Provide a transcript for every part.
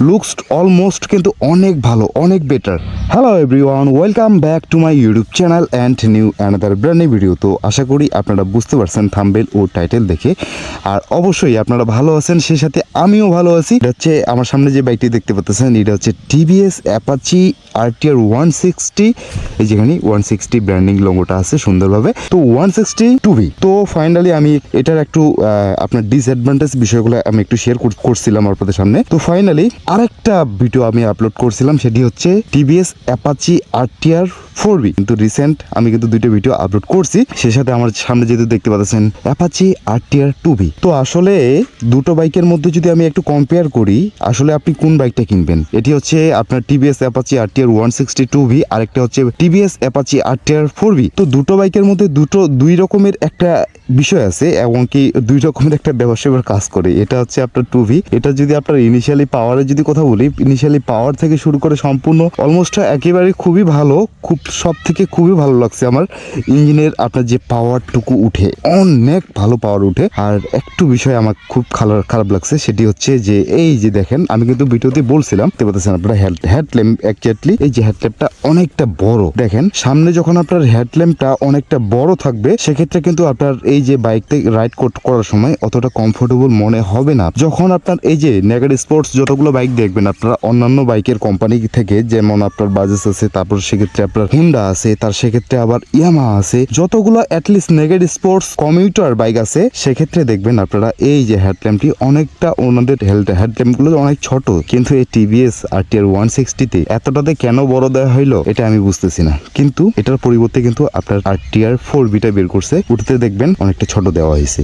Looks almost কিন্তু অনেক ভালো, অনেক better. Hello everyone, welcome back to my YouTube channel and new another brand new video. তো আশা করি আপনারা বুঝতে পারছেন থাম্বনেল ও টাইটেল দেখে, আর অবশ্যই আপনারা ভালো আছেন, সেই সাথে আমিও ভালো আছি। এটা হচ্ছে আমার সামনে যে বাইকটি দেখতে পাচ্ছেন, এটা হচ্ছে টিভিএস অ্যাপাচি RTR 160। এই যেখানে 160 ব্র্যান্ডিং লোগোটা আছে সুন্দরভাবে, তো 160 2V। তো ফাইনালি আমি এটার একটু আপনার ডিসঅ্যাডভান্টেজ বিষয়গুলো আমি একটু শেয়ার করছিলাম আপনাদের সামনে। তো ফাইনালি আরেকটা ভিডিও আমি আপলোড করছিলাম, সেটি হচ্ছে টিভিএস অ্যাপাচি RTR 4V। কিন্তু রিসেন্ট আমি কিন্তু দুইটা ভিডিও আপলোড করছি, সেই সাথে আমার সামনে যেহেতু দেখতে পাচ্ছেন অ্যাপাচি RTR 2V। তো আসলে দুটো বাইকের মধ্যে যদি আমি একটু কম্পেয়ার করি, আসলে আপনি কোন বাইকটা কিনবেন? এটি হচ্ছে আপনার টিভিএস অ্যাপাচি RTR 160 2V, আরেকটা হচ্ছে টিভিএস অ্যাপাচি RTR 4V। তো দুটো বাইকের মধ্যে দুই রকমের একটা বিষয় আছে, এবং কি দুই রকমের একটা ব্যবসায়িক কাজ করে। এটা হচ্ছে আপনার 2V। এটা যদি আপনার ইনিশিয়ালি পাওয়ারের যদি কথা বলি, ইনিশিয়ালি পাওয়ার থেকে শুরু করে সম্পূর্ণ অলমোস্ট একেবারে খুবই ভালো, সব থেকে খুবই ভালো লাগছে আমার ইঞ্জিনের আপনার যে পাওয়ারটুকু উঠে, অনেক ভালো পাওয়ার উঠে। আর একটু বিষয় আমার খুব খারাপ লাগছে, সেটি হচ্ছে যে এই যে দেখেন, আমি কিন্তু ভিডিওতে বলছিলাম, দেখতে পাচ্ছেন আপনারা হেডল্যাম্প, এক্স্যাক্টলি এই যে হেডল্যাম্পটা অনেকটা বড়। দেখেন সামনে যখন আপনার হেডল্যাম্পটা অনেকটা বড় থাকবে, সেক্ষেত্রে কিন্তু আপনার এই যে বাইকতে রাইড করার সময় অতটা কমফোর্টেবল মনে হবে না। যখন আপনার এই যে নেগেড স্পোর্টস যতগুলো বাইক দেখবেন আপনারা অন্যান্য বাইকের কোম্পানি থেকে, যেমন আপনার বাজাজ আছে, তারপর সেক্ষেত্রে আপনার হুন্ডা আছে, তার সেক্ষেত্রে আবার ইয়ামাহা আছে, যতগুলো অ্যাটলিস্ট নেগেড স্পোর্টস কমিউটার বাইক আছে, সেক্ষেত্রে দেখবেন আপনারা এই যে হেডল্যাম্পটি অনেকটা, ওনাদের হেডল্যাম্পগুলো অনেক ছোট। কিন্তু এই টিভিএস RTR 160-তে এতটাতে কেন বড় দেওয়া হইলো এটা আমি বুঝতেছি না। কিন্তু এটার পরিবর্তে কিন্তু আপনার RTR 4V-টা বের করছে, উঠতে দেখবেন অনেকটা ছোট দেওয়া হয়েছে।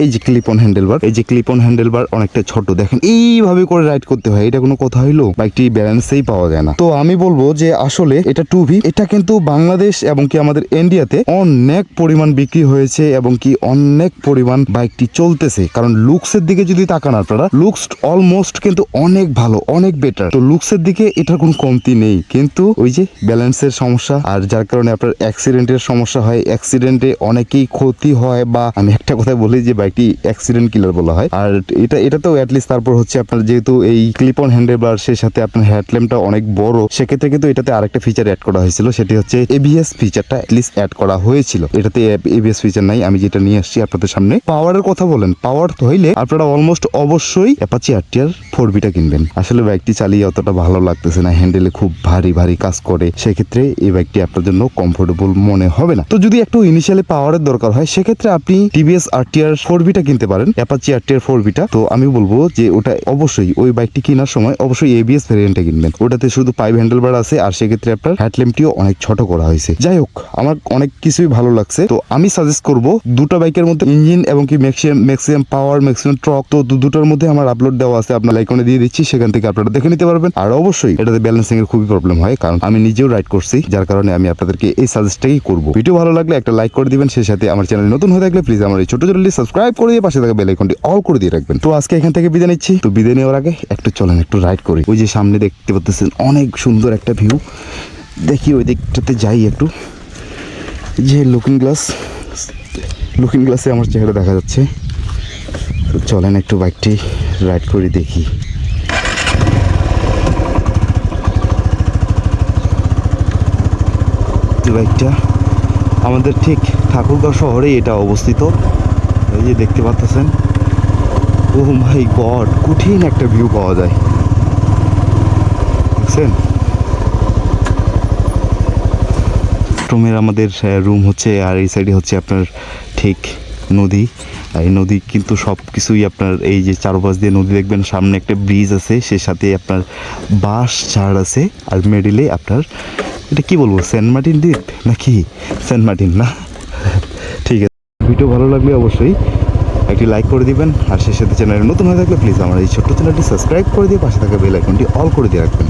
এই যে ক্লিপ অন হ্যান্ডেলবার, এই যে ক্লিপ অন হ্যান্ডেলবার অনেকটা ছোট, দেখেন এইভাবে করে রাইড করতে হয়। এটা কোনো কথা হইলো? বাইকটি ব্যালেন্সেই পাওয়া যায় না। তো আমি বলবো যে আসলে এটা 2V, এটা কিন্তু বাংলাদেশ এবং কি আমাদের ইন্ডিয়াতে অনেক পরিমাণ বিক্রি হয়েছে, এবং কি অনেক পরিমাণ বাইকটি চলতেছে। কারণ লুকসের দিকে যদি তাকান আপনারা, লুকস অলমোস্ট কিন্তু অনেক ভালো, অনেক বেটার। তো লুকসের দিকে এটার কোনো কমতি নেই, কিন্তু ওই যে ব্যালেন্সের সমস্যা, আর যার কারণে আপনার অ্যাক্সিডেন্টের সমস্যা হয়, অ্যাক্সিডেন্টে অনেকেই ক্ষতি হয়, বা আমি একটা কথা বলি যে বাইকটি অ্যাক্সিডেন্ট কিলার বলা হয়। আর এটা তো অ্যাটলিস্ট, তারপর হচ্ছে আপনার যেহেতু এই ক্লিপ অন হ্যান্ডেলবার, সেই সাথে আপনার হেডল্যাম্পটা অনেক বড়, সেক্ষেত্রে কিন্তু এটাতে আরেকটা ফিচার অ্যাড করা হয়েছিল, সেটি হচ্ছে ABS ফিচারটা অ্যাটলিস্ট অ্যাড করা হয়েছিল। এটাতে ABS ফিচার নাই, আমি যেটা নিয়ে আসছি আপনাদের সামনে। পাওয়ারের কথা বলেন, পাওয়ার হইলে আপনারা অলমোস্ট অবশ্যই অ্যাপাচি RTR 4V-টা কিনবেন। আসলে বাইকটি চালিয়ে অতটা ভালো লাগতেছে না, হ্যান্ডেলে খুব ভারী ভারী কাজ করে, সেক্ষেত্রে এই বাইকটি আপনার জন্য কমফোর্টেবল মনে হবে না। তো যদি একটু ইনিশিয়ালি পাওয়ারের দরকার হয়, সেক্ষেত্রে আপনি টিভিএস RTR 4V-টা কিনতে পারেন, অ্যাপাচি RTR 4V-টা। তো আমি বলবো যে ওটা অবশ্যই, ওই বাইকটি কেনার সময় অবশ্যই ABS ভ্যারিয়েন্টটা কিনবেন। ওটাতে শুধু 5 হ্যান্ডেলবার আছে, আর সেক্ষেত্রে আপনার হেডল্যাম্পটিও অনেক ছোট করা হয়েছে। যাই হোক, আমার অনেক কিছুই ভালো লাগছে। তো আমি সাজেস্ট করব দুটো বাইকের মধ্যে ইঞ্জিন এবং কি ম্যাক্সিমাম পাওয়ার, ম্যাক্সিমাম টর্ক, তো দুটোর মধ্যে আমার আপলোড দেওয়া আছে, আপনার আইকনে দিয়ে দিচ্ছি, সেখান থেকে আপনারা দেখে নিতে পারবেন। আর অবশ্যই এটাতে ব্যালেন্সিং এর খুবই প্রবলেম হয়, কারণ আমি নিজেও রাইড করছি, যার কারণে আমি আপনাদেরকে এই সাজেস্টটাই করব। ভিডিও ভালো লাগলে একটা লাইক করে দিবেন, সেই সাথে আমার চ্যানেল নতুন হয়ে থাকলে প্লিজ আমার এই ছোট চ্যানেলটি সাবস্ক্রাইব করে দিয়ে পাশে থাকা বেল আইকনটি অল করে দিয়ে রাখবেন। তো আজকে এখান থেকে বিদায় নিচ্ছি। তো বিদায় নেওয়ার আগে একটু চলেন একটু রাইড করি। ওই যে সামনে দেখতে পাচ্ছেন অনেক সুন্দর একটা ভিউ, দেখি ওই দিকটাতে যাই একটু। যে লুকিং গ্লাসে আমার চেহারা দেখা যাচ্ছে। তো চলেন একটু বাইকটি রাইড করে দেখি। বাইকটা আমাদের ঠিক ঠাকুরগাঁও শহরে এটা অবস্থিত, এই যে দেখতে পাচ্ছেন। ও মাই গড, কঠিন একটা ভিউ পাওয়া যায়, বুঝছেন? রুমের আমাদের রুম হচ্ছে, আর এই সাইডে হচ্ছে আপনার ঠিক নদী। এই নদী কিন্তু সব কিছুই আপনার এই যে চারপাশ দিয়ে নদী দেখবেন, সামনে একটা ব্রিজ আছে, সে সাথে আপনার বাঁশ ঝাড় আছে, আর মিডিলে আপনার এটা কি বলবো, সেন্ট মার্টিন দ্বীপ নাকি সেন্ট মার্টিন না। ঠিক আছে, ভিডিও ভালো লাগলে অবশ্যই একটি লাইক করে দিবেন, আর সেই সাথে চ্যানেলে নতুন হয়ে থাকলে প্লিজ আমার এই ছোট্ট চ্যানেলটি সাবস্ক্রাইব করে দিয়ে পাশে থাকা বেল আইকনটি অল করে দিয়ে রাখবেন।